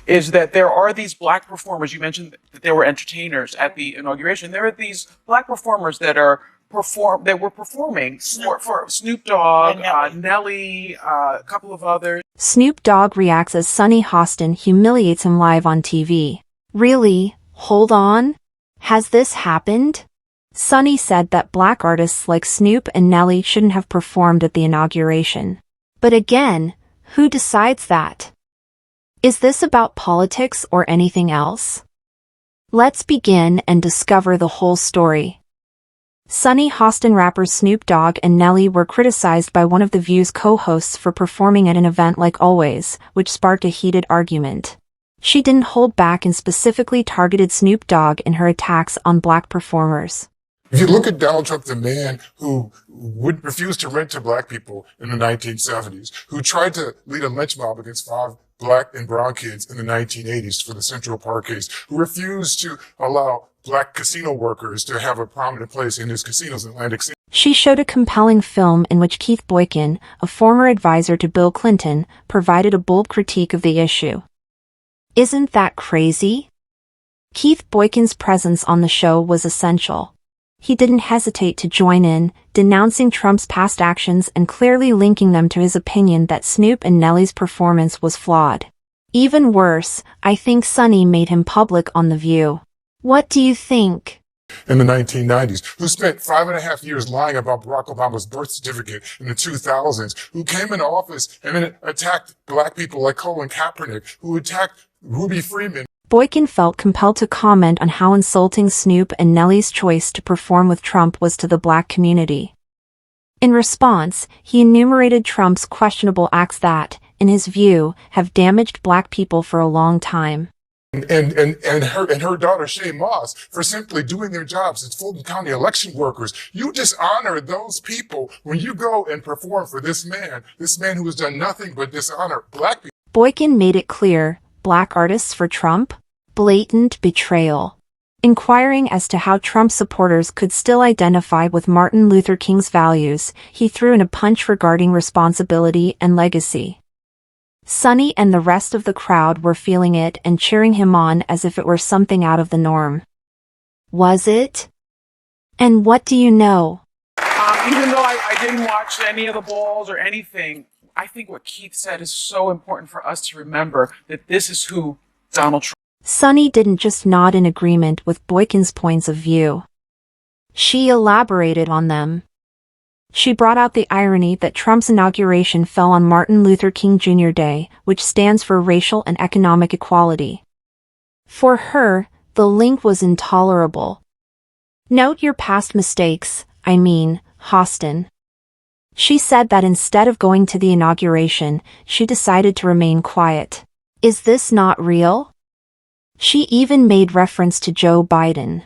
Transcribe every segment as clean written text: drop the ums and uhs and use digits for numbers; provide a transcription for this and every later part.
is that there are these black performers. You mentioned that there were entertainers at the inauguration. There are these black performers that were performing for Snoop Dogg, Nelly, a couple of others. Snoop Dogg reacts as Sunny Hostin humiliates him live on TV. Really? Hold on? Has this happened? Sunny said that black artists like Snoop and Nelly shouldn't have performed at the inauguration. But again, who decides that? Is this about politics or anything else? Let's begin and discover the whole story. Sunny Hostin rappers Snoop Dogg and Nelly were criticized by one of The View's co-hosts for performing at an event like Always, which sparked a heated argument. She didn't hold back and specifically targeted Snoop Dogg in her attacks on black performers. If you look at Donald Trump, the man who would refuse to rent to black people in the 1970s, who tried to lead a lynch mob against 5 black and brown kids in the 1980s for the Central Park case, who refused to allow black casino workers to have a prominent place in his casinos in Atlantic City. She showed a compelling film in which Keith Boykin, a former advisor to Bill Clinton, provided a bold critique of the issue. Isn't that crazy? Keith Boykin's presence on the show was essential. He didn't hesitate to join in, denouncing Trump's past actions and clearly linking them to his opinion that Snoop and Nelly's performance was flawed. Even worse, I think Sunny made him public on The View. What do you think? In the 1990s, who spent 5.5 years lying about Barack Obama's birth certificate in the 2000s, who came into office and then attacked black people like Colin Kaepernick, who attacked Ruby Freeman. Boykin felt compelled to comment on how insulting Snoop and Nelly's choice to perform with Trump was to the black community. In response, he enumerated Trump's questionable acts that, in his view, have damaged black people for a long time. And her daughter Shay Moss for simply doing their jobs as Fulton County election workers. You dishonor those people when you go and perform for this man who has done nothing but dishonor black people. Boykin made it clear, black artists for Trump? Blatant betrayal. Inquiring as to how Trump supporters could still identify with Martin Luther King's values, he threw in a punch regarding responsibility and legacy. Sunny and the rest of the crowd were feeling it and cheering him on as if it were something out of the norm. Was it? And what do you know? Even though I didn't watch any of the balls or anything, I think what Keith said is so important for us to remember that this is who Donald Trump. Sunny didn't just nod in agreement with Boykin's points of view. She elaborated on them. She brought out the irony that Trump's inauguration fell on Martin Luther King Jr. Day, which stands for racial and economic equality. For her, the link was intolerable. Note your past mistakes, Hostin. She said that instead of going to the inauguration, she decided to remain quiet. Is this not real? She even made reference to Joe Biden.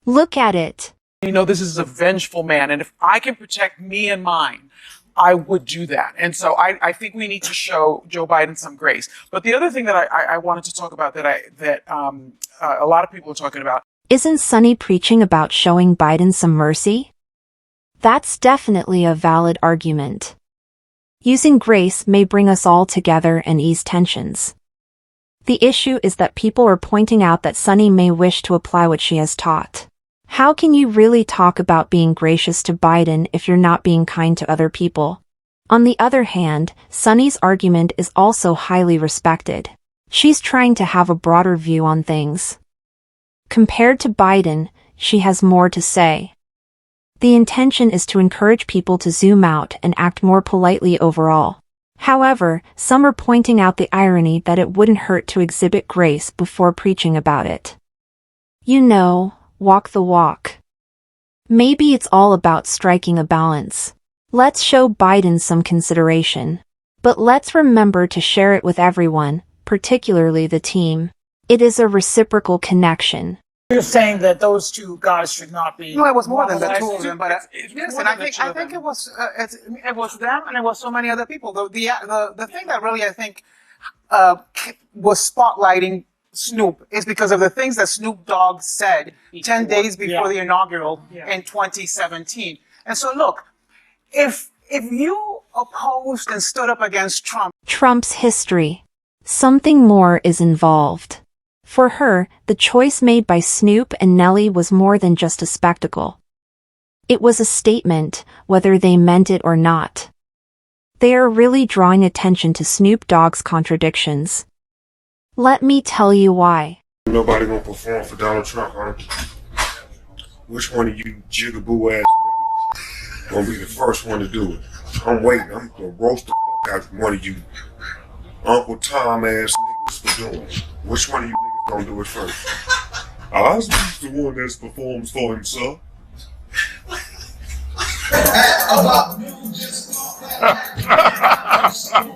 Look at it. You know, this is a vengeful man, and if I can protect me and mine, I would do that. And so I think we need to show Joe Biden some grace. But the other thing that I wanted to talk about that a lot of people are talking about. Isn't Sunny preaching about showing Biden some mercy? That's definitely a valid argument. Using grace may bring us all together and ease tensions. The issue is that people are pointing out that Sunny may wish to apply what she has taught. How can you really talk about being gracious to Biden if you're not being kind to other people? On the other hand, Sunny's argument is also highly respected. She's trying to have a broader view on things. Compared to Biden, she has more to say. The intention is to encourage people to zoom out and act more politely overall. However, some are pointing out the irony that it wouldn't hurt to exhibit grace before preaching about it. You know, walk the walk. Maybe it's all about striking a balance. Let's show Biden some consideration. But let's remember to share it with everyone, particularly the team. It is a reciprocal connection. You're saying that those two guys should not be. No, it was more than the two of them, but Yes, and I think it was them and it was so many other people. The thing that really I think was spotlighting Snoop is because of the things that Snoop Dogg said 10 days before the inaugural in 2017. And so look, if you opposed and stood up against Trump's history. Something more is involved. For her, the choice made by Snoop and Nelly was more than just a spectacle. It was a statement, whether they meant it or not. They are really drawing attention to Snoop Dogg's contradictions. Let me tell you why. Nobody gonna perform for Donald Trump, huh? Which one of you jigaboo ass niggas gonna be the first one to do it? I'm waiting. I'm gonna roast the fuck out of one of you Uncle Tom ass niggas for doing it. Which one of you niggas gonna do it first? Ozzy's the one that performs for himself.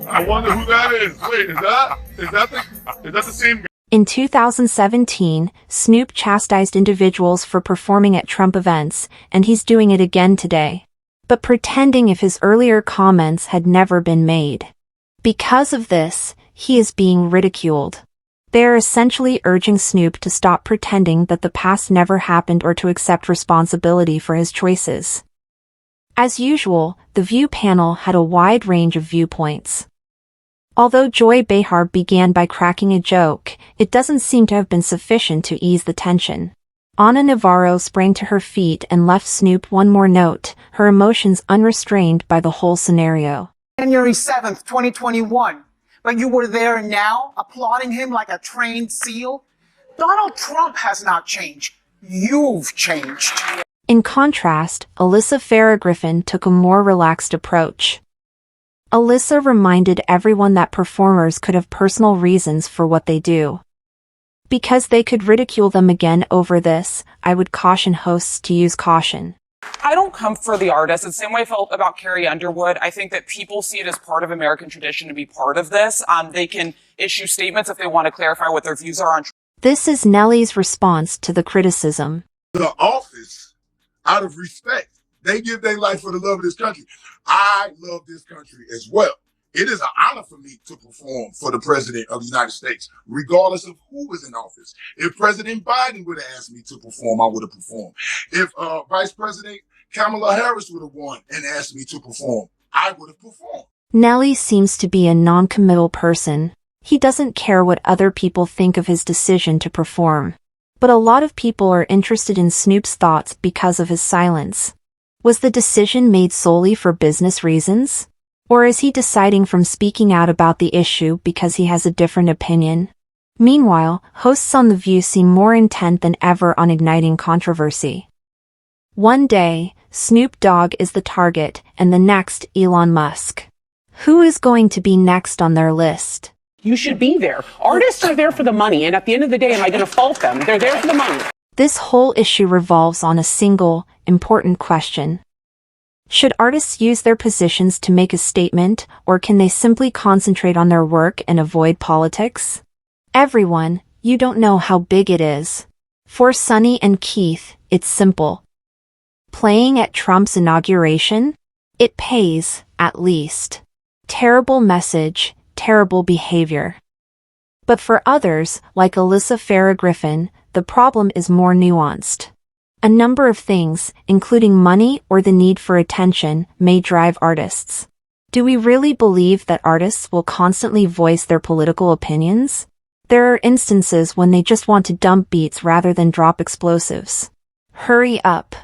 I wonder who that is. Wait, is that the same guy? In 2017, Snoop chastised individuals for performing at Trump events, and he's doing it again today. But pretending if his earlier comments had never been made. Because of this, he is being ridiculed. They are essentially urging Snoop to stop pretending that the past never happened or to accept responsibility for his choices. As usual, the View panel had a wide range of viewpoints. Although Joy Behar began by cracking a joke, it doesn't seem to have been sufficient to ease the tension. Ana Navarro sprang to her feet and left Snoop one more note, her emotions unrestrained by the whole scenario. January 7th, 2021. But you were there now, applauding him like a trained seal? Donald Trump has not changed. You've changed. In contrast, Alyssa Farah Griffin took a more relaxed approach. Alyssa reminded everyone that performers could have personal reasons for what they do. Because they could ridicule them again over this, I would caution hosts to use caution. I don't come for the artist. It's the same way I felt about Carrie Underwood. I think that people see it as part of American tradition to be part of this. They can issue statements if they want to clarify what their views are on. This is Nelly's response to the criticism. The office, out of respect, they give their life for the love of this country. I love this country as well. It is an honor for me to perform for the President of the United States, regardless of who was in office. If President Biden would have asked me to perform, I would have performed. If Vice President Kamala Harris would have won and asked me to perform, I would have performed. Nelly seems to be a non-committal person. He doesn't care what other people think of his decision to perform. But a lot of people are interested in Snoop's thoughts because of his silence. Was the decision made solely for business reasons? Or is he deciding from speaking out about the issue because he has a different opinion? Meanwhile, hosts on The View seem more intent than ever on igniting controversy. One day, Snoop Dogg is the target, and the next, Elon Musk. Who is going to be next on their list? You should be there. Artists are there for the money, and at the end of the day, am I going to fault them? They're there for the money. This whole issue revolves on a single, important question. Should artists use their positions to make a statement, or can they simply concentrate on their work and avoid politics? Everyone, you don't know how big it is. For Sunny and Keith, it's simple. Playing at Trump's inauguration? It pays, at least. Terrible message, terrible behavior. But for others, like Alyssa Farah Griffin, the problem is more nuanced. A number of things, including money or the need for attention, may drive artists. Do we really believe that artists will constantly voice their political opinions? There are instances when they just want to dump beats rather than drop explosives. Hurry up.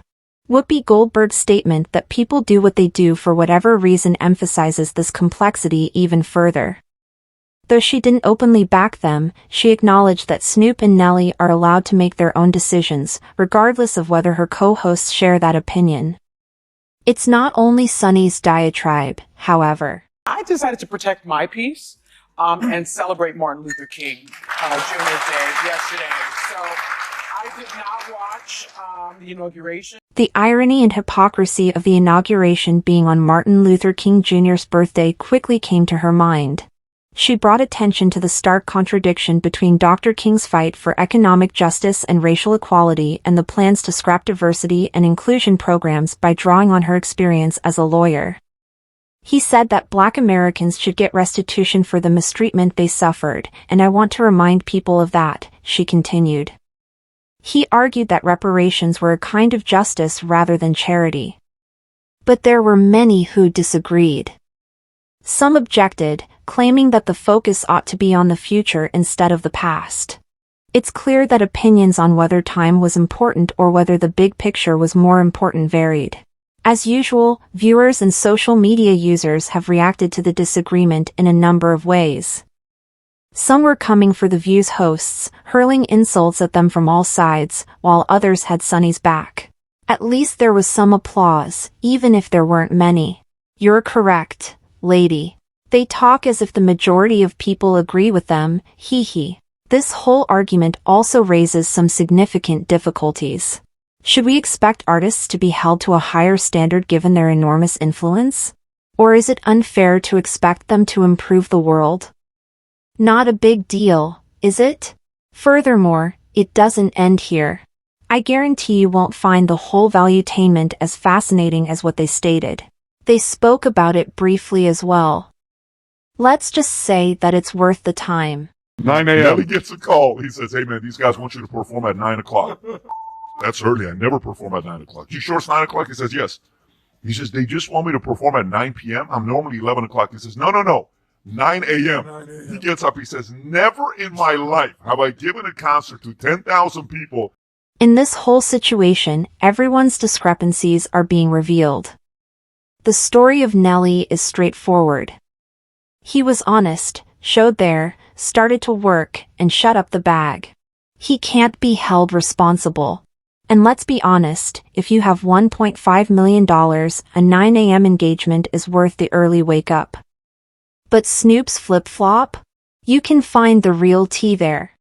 Whoopi Goldberg's statement that people do what they do for whatever reason emphasizes this complexity even further. Though she didn't openly back them, she acknowledged that Snoop and Nelly are allowed to make their own decisions, regardless of whether her co-hosts share that opinion. It's not only Sunny's diatribe, however. I decided to protect my peace and celebrate Martin Luther King Jr.'s Day yesterday. So I did not watch the inauguration. The irony and hypocrisy of the inauguration being on Martin Luther King Jr.'s birthday quickly came to her mind. She brought attention to the stark contradiction between Dr. King's fight for economic justice and racial equality and the plans to scrap diversity and inclusion programs by drawing on her experience as a lawyer. He said that Black Americans should get restitution for the mistreatment they suffered, and I want to remind people of that, she continued. He argued that reparations were a kind of justice rather than charity. But there were many who disagreed. Some objected, claiming that the focus ought to be on the future instead of the past. It's clear that opinions on whether time was important or whether the big picture was more important varied. As usual, viewers and social media users have reacted to the disagreement in a number of ways. Some were coming for the View's hosts, hurling insults at them from all sides, while others had Sunny's back. At least there was some applause, even if there weren't many. You're correct, lady. They talk as if the majority of people agree with them, hee hee. This whole argument also raises some significant difficulties. Should we expect artists to be held to a higher standard given their enormous influence? Or is it unfair to expect them to improve the world? Not a big deal, is it? Furthermore, it doesn't end here. I guarantee you won't find the whole valuetainment as fascinating as what they stated. They spoke about it briefly as well. Let's just say that it's worth the time. 9 a.m. He gets a call. He says, hey man, these guys want you to perform at 9 o'clock. That's early. I never perform at 9 o'clock. You sure it's 9 o'clock? He says, yes. He says, they just want me to perform at 9 p.m. I'm normally 11 o'clock. He says, no. 9 a.m. He gets up. He says, never in my life have I given a concert to 10,000 people. In this whole situation, everyone's discrepancies are being revealed. The story of Nelly is straightforward. He was honest, showed there, started to work, and shut up the bag. He can't be held responsible. And let's be honest, if you have $1.5 million, a 9 a.m. engagement is worth the early wake up. But Snoop's flip-flop? You can find the real tea there.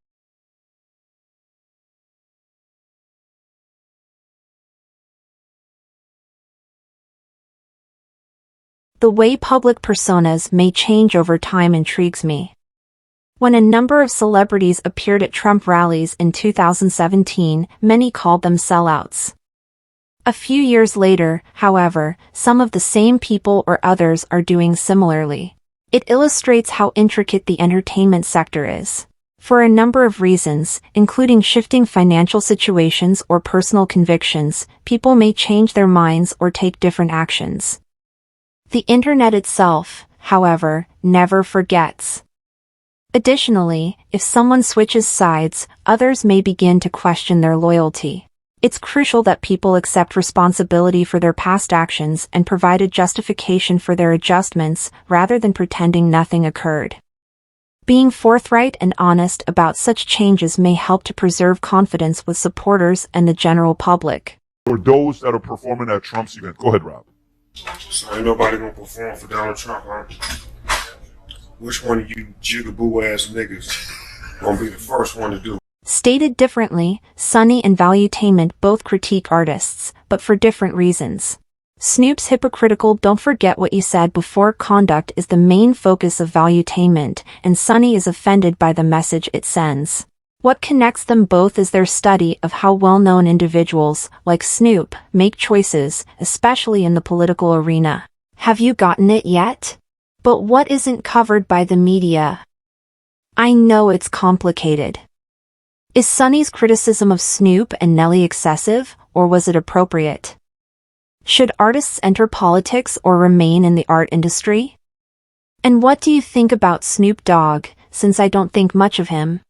The way public personas may change over time intrigues me. When a number of celebrities appeared at Trump rallies in 2017, many called them sellouts. A few years later, however, some of the same people or others are doing similarly. It illustrates how intricate the entertainment sector is. For a number of reasons, including shifting financial situations or personal convictions, people may change their minds or take different actions. The internet itself, however, never forgets. Additionally, if someone switches sides, others may begin to question their loyalty. It's crucial that people accept responsibility for their past actions and provide a justification for their adjustments, rather than pretending nothing occurred. Being forthright and honest about such changes may help to preserve confidence with supporters and the general public. Or those that are performing at Trump's event. Go ahead, Rob. So ain't nobody gonna perform for Donald Trump, huh? Which one of you jigaboo ass niggas gonna be the first one to do it? Stated differently, Sunny and Valuetainment both critique artists, but for different reasons. Snoop's hypocritical "don't forget what you said before" conduct is the main focus of Valuetainment, and Sunny is offended by the message it sends. What connects them both is their study of how well-known individuals, like Snoop, make choices, especially in the political arena. Have you gotten it yet? But what isn't covered by the media? I know it's complicated. Is Sunny's criticism of Snoop and Nelly excessive, or was it appropriate? Should artists enter politics or remain in the art industry? And what do you think about Snoop Dogg, since I don't think much of him?